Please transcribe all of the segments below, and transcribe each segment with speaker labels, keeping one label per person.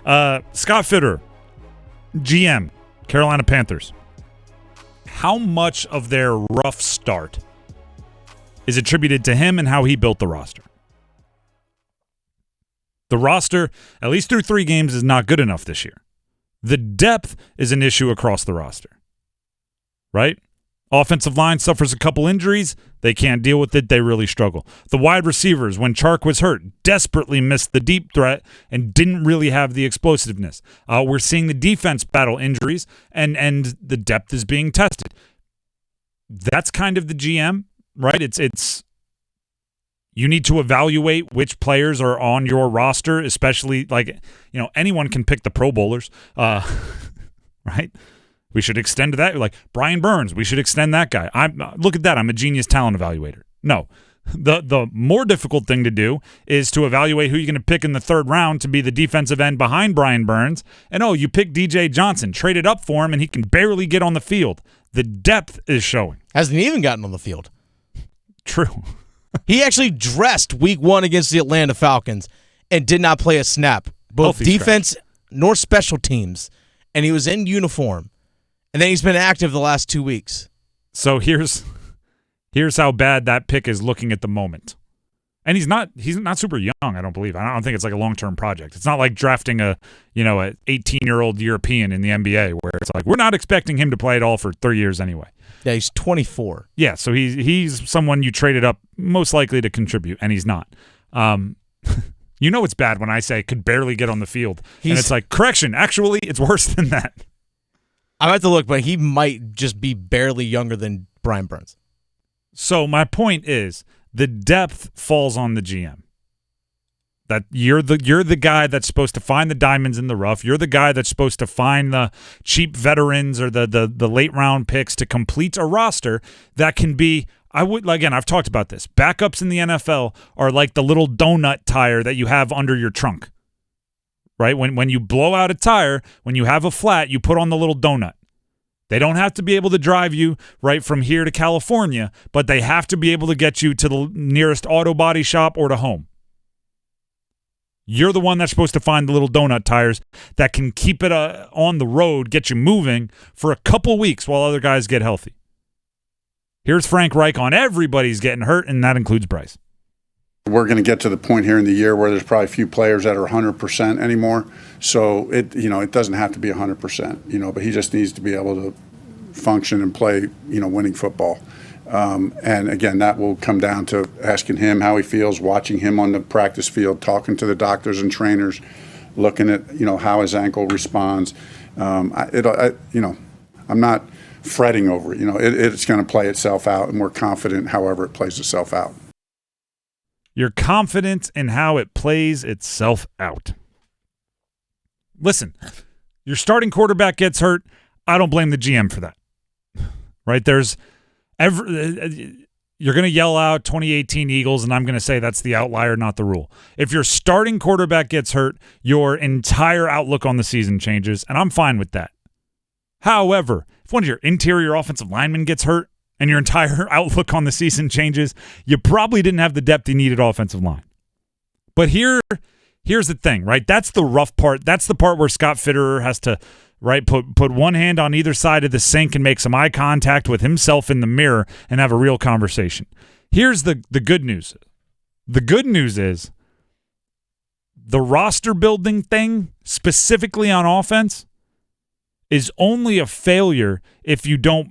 Speaker 1: Scott Fitterer, GM, Carolina Panthers. How much of their rough start is attributed to him and how he built the roster? The roster, at least through 3 games, is not good enough this year. The depth is an issue across the roster, right? Offensive line suffers a couple injuries. They can't deal with it. They really struggle. The wide receivers, when Chark was hurt, desperately missed the deep threat and didn't really have the explosiveness. We're seeing the defense battle injuries, and the depth is being tested. That's kind of the GM, right? It's you need to evaluate which players are on your roster, especially anyone can pick the Pro Bowlers, right? We should extend to that. Like Brian Burns, we should extend that guy. Look at that. I'm a genius talent evaluator. No. The more difficult thing to do is to evaluate who you're going to pick in the 3rd round to be the defensive end behind Brian Burns. And you pick DJ Johnson, traded up for him, and he can barely get on the field. The depth is showing.
Speaker 2: Hasn't even gotten on the field.
Speaker 1: True.
Speaker 2: He actually dressed week 1 against the Atlanta Falcons and did not play a snap, both
Speaker 1: Healthy
Speaker 2: defense
Speaker 1: scratch.
Speaker 2: nor special teams. And he was in uniform. And then he's been active the last 2 weeks.
Speaker 1: So here's how bad that pick is looking at the moment. And he's not super young, I don't believe. I don't think it's like a long-term project. It's not like drafting a 18-year-old European in the NBA where it's like we're not expecting him to play at all for 3 years anyway.
Speaker 2: Yeah, he's 24.
Speaker 1: Yeah, so he's someone you traded up most likely to contribute, and he's not. It's bad when I say could barely get on the field. And it's like, correction, actually, it's worse than that.
Speaker 2: I have to look, but he might just be barely younger than Brian Burns.
Speaker 1: So my point is the depth falls on the GM. That you're the guy that's supposed to find the diamonds in the rough. You're the guy that's supposed to find the cheap veterans or the late round picks to complete a roster that can be. I've talked about this. Backups in the NFL are like the little donut tire that you have under your trunk. Right? When you blow out a tire, when you have a flat, you put on the little donut. They don't have to be able to drive you right from here to California, but they have to be able to get you to the nearest auto body shop or to home. You're the one that's supposed to find the little donut tires that can keep it on the road, get you moving for a couple weeks while other guys get healthy. Here's Frank Reich on everybody's getting hurt, and that includes Bryce.
Speaker 3: We're going to get to the point here in the year where there's probably a few players that are 100% anymore. So it doesn't have to be 100%, but he just needs to be able to function and play, winning football. And again, that will come down to asking him how he feels, watching him on the practice field, talking to the doctors and trainers, looking at, how his ankle responds. I'm not fretting over it. It's going to play itself out, and we're confident however it plays itself out.
Speaker 1: You're confident in how it plays itself out. Listen, your starting quarterback gets hurt. I don't blame the GM for that. Right? You're going to yell out 2018 Eagles, and I'm going to say that's the outlier, not the rule. If your starting quarterback gets hurt, your entire outlook on the season changes, and I'm fine with that. However, if one of your interior offensive linemen gets hurt, and your entire outlook on the season changes, you probably didn't have the depth you needed offensive line. But here's the thing, right? That's the rough part. That's the part where Scott Fitterer has to, right, put one hand on either side of the sink and make some eye contact with himself in the mirror and have a real conversation. Here's the good news. The good news is the roster building thing, specifically on offense, is only a failure if you don't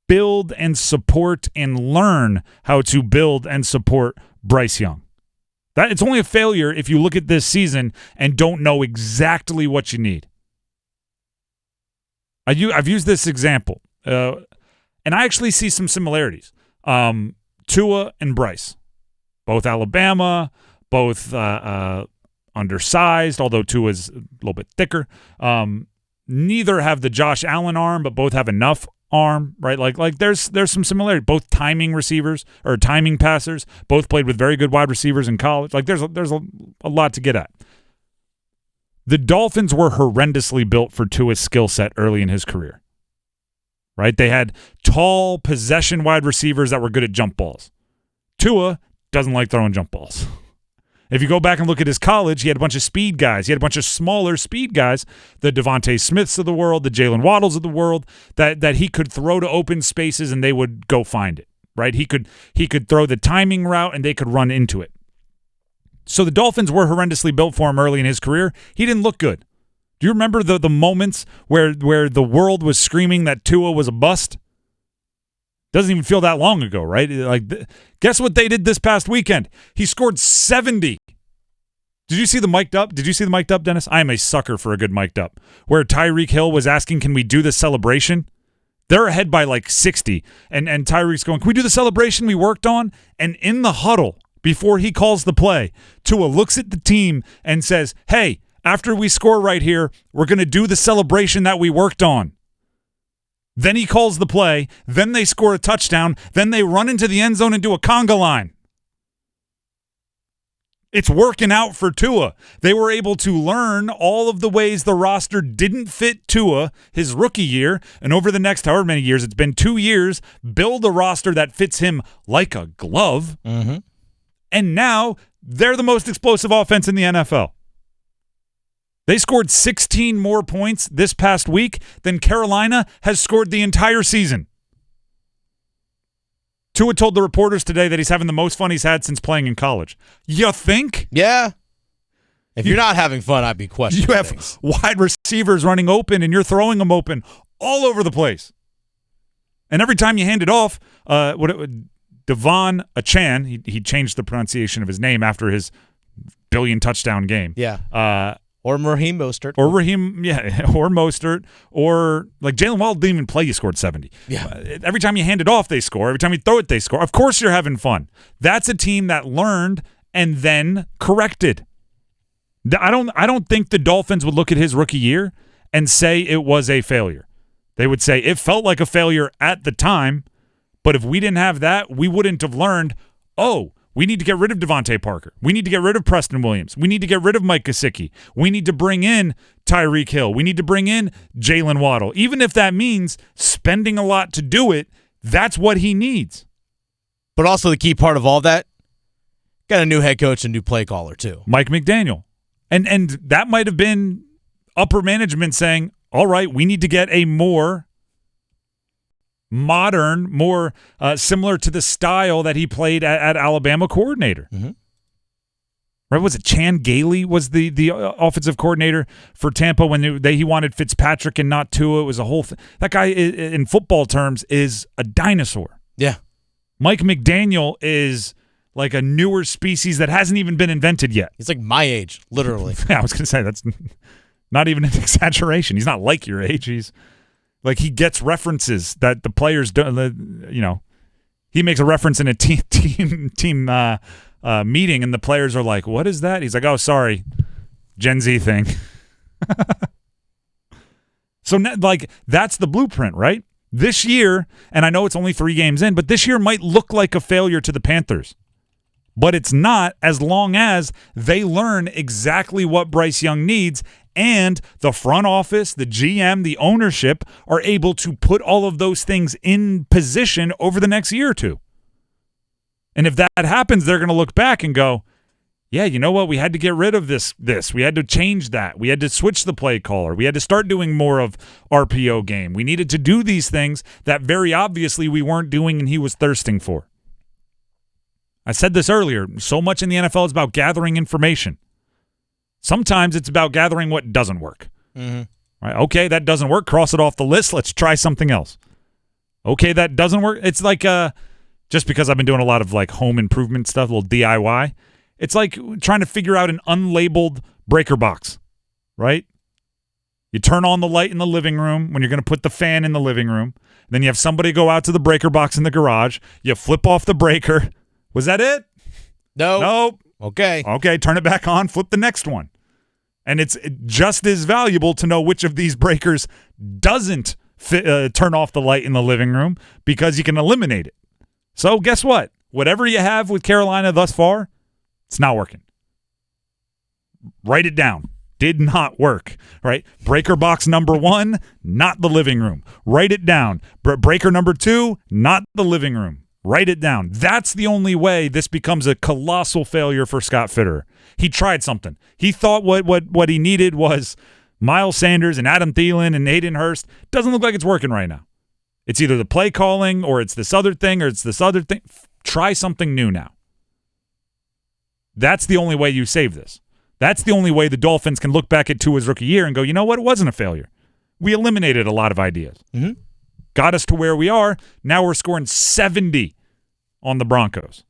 Speaker 1: build and support and learn how to build and support Bryce Young. It's only a failure if you look at this season and don't know exactly what you need. I've used this example, and I actually see some similarities. Tua and Bryce, both Alabama, both undersized, although Tua's a little bit thicker. Neither have the Josh Allen arm, but both have enough arm, right? Like there's some similarity. Both timing receivers or timing passers. Both played with very good wide receivers in college. Like there's a lot to get at. The Dolphins were horrendously built for Tua's skill set early in his career. Right? They had tall possession wide receivers that were good at jump balls. Tua doesn't like throwing jump balls. If you go back and look at his college, he had a bunch of speed guys. He had a bunch of smaller speed guys, the Devontae Smiths of the world, the Jalen Waddles of the world, that he could throw to open spaces and they would go find it, right? He could throw the timing route and they could run into it. So the Dolphins were horrendously built for him early in his career. He didn't look good. Do you remember the moments where the world was screaming that Tua was a bust? Doesn't even feel that long ago, right? Guess what they did this past weekend? He scored 70. Did you see the mic'd up? Did you see the mic'd up, Dennis? I am a sucker for a good mic'd up. Where Tyreek Hill was asking, can we do the celebration? They're ahead by like 60. And Tyreek's going, can we do the celebration we worked on? And in the huddle, before he calls the play, Tua looks at the team and says, hey, after we score right here, we're going to do the celebration that we worked on. Then he calls the play. Then they score a touchdown. Then they run into the end zone and do a conga line. It's working out for Tua. They were able to learn all of the ways the roster didn't fit Tua his rookie year, and over the next however many years, it's been 2 years, build a roster that fits him like a glove.
Speaker 2: Mm-hmm.
Speaker 1: And now they're the most explosive offense in the NFL. They scored 16 more points this past week than Carolina has scored the entire season. Tua told the reporters today that he's having the most fun he's had since playing in college. You think?
Speaker 2: Yeah. If you're not having fun, I'd be questioning
Speaker 1: You have
Speaker 2: things.
Speaker 1: wide receivers running open, and you're throwing them open all over the place. And every time you hand it off, Devon Achane, he changed the pronunciation of his name after his billion touchdown game.
Speaker 2: Yeah. Or Raheem Mostert.
Speaker 1: Or Mostert. Or like Jalen Waddle didn't even play, you scored 70.
Speaker 2: Yeah.
Speaker 1: Every time you hand it off, they score. Every time you throw it, they score. Of course you're having fun. That's a team that learned and then corrected. I don't think the Dolphins would look at his rookie year and say it was a failure. They would say it felt like a failure at the time, but if we didn't have that, we wouldn't have learned, we need to get rid of Devontae Parker. We need to get rid of Preston Williams. We need to get rid of Mike Gesicki. We need to bring in Tyreek Hill. We need to bring in Jalen Waddle. Even if that means spending a lot to do it, that's what he needs.
Speaker 2: But also the key part of all that, got a new head coach and new play caller too.
Speaker 1: Mike McDaniel. And that might have been upper management saying, all right, we need to get a more modern, more similar to the style that he played at Alabama coordinator.
Speaker 2: Mm-hmm.
Speaker 1: Right? Was it Chan Gailey was the offensive coordinator for Tampa when he wanted Fitzpatrick and not Tua? It was a whole thing. That guy, in football terms, is a dinosaur.
Speaker 2: Yeah.
Speaker 1: Mike McDaniel is like a newer species that hasn't even been invented yet.
Speaker 2: He's like my age, literally.
Speaker 1: Yeah, I was going to say, that's not even an exaggeration. He's not like your age. He's like, he gets references that the players don't, he makes a reference in a team meeting, and the players are like, what is that? He's like, oh, sorry, Gen Z thing. So, that's the blueprint, right? This year, and I know it's only 3 games in, but this year might look like a failure to the Panthers. But it's not, as long as they learn exactly what Bryce Young needs, and the front office, the GM, the ownership are able to put all of those things in position over the next year or two. And if that happens, they're going to look back and go, yeah, you know what? We had to get rid of this. We had to change that. We had to switch the play caller. We had to start doing more of RPO game. We needed to do these things that very obviously we weren't doing and he was thirsting for. I said this earlier. So much in the NFL is about gathering information. Sometimes it's about gathering what doesn't work.
Speaker 2: Mm-hmm.
Speaker 1: Right? Okay, that doesn't work. Cross it off the list. Let's try something else. Okay, that doesn't work. It's like just because I've been doing a lot of like home improvement stuff, a little DIY. It's like trying to figure out an unlabeled breaker box, right? You turn on the light in the living room when you're going to put the fan in the living room. Then you have somebody go out to the breaker box in the garage. You flip off the breaker. Was that it? Nope. Okay, turn it back on, flip the next one. And it's just as valuable to know which of these breakers doesn't turn off the light in the living room, because you can eliminate it. So guess what? Whatever you have with Carolina thus far, it's not working. Write it down. Did not work, right? Breaker box number 1, not the living room. Write it down. Breaker number 2, not the living room. Write it down. That's the only way this becomes a colossal failure for Scott Fitterer. He tried something. He thought what he needed was Miles Sanders and Adam Thielen and Hayden Hurst. Doesn't look like it's working right now. It's either the play calling or it's this other thing or it's this other thing. Try something new now. That's the only way you save this. That's the only way the Dolphins can look back at Tua's rookie year and go, you know what? It wasn't a failure. We eliminated a lot of ideas.
Speaker 2: Mm-hmm.
Speaker 1: Got us to where we are. Now we're scoring 70 on the Broncos.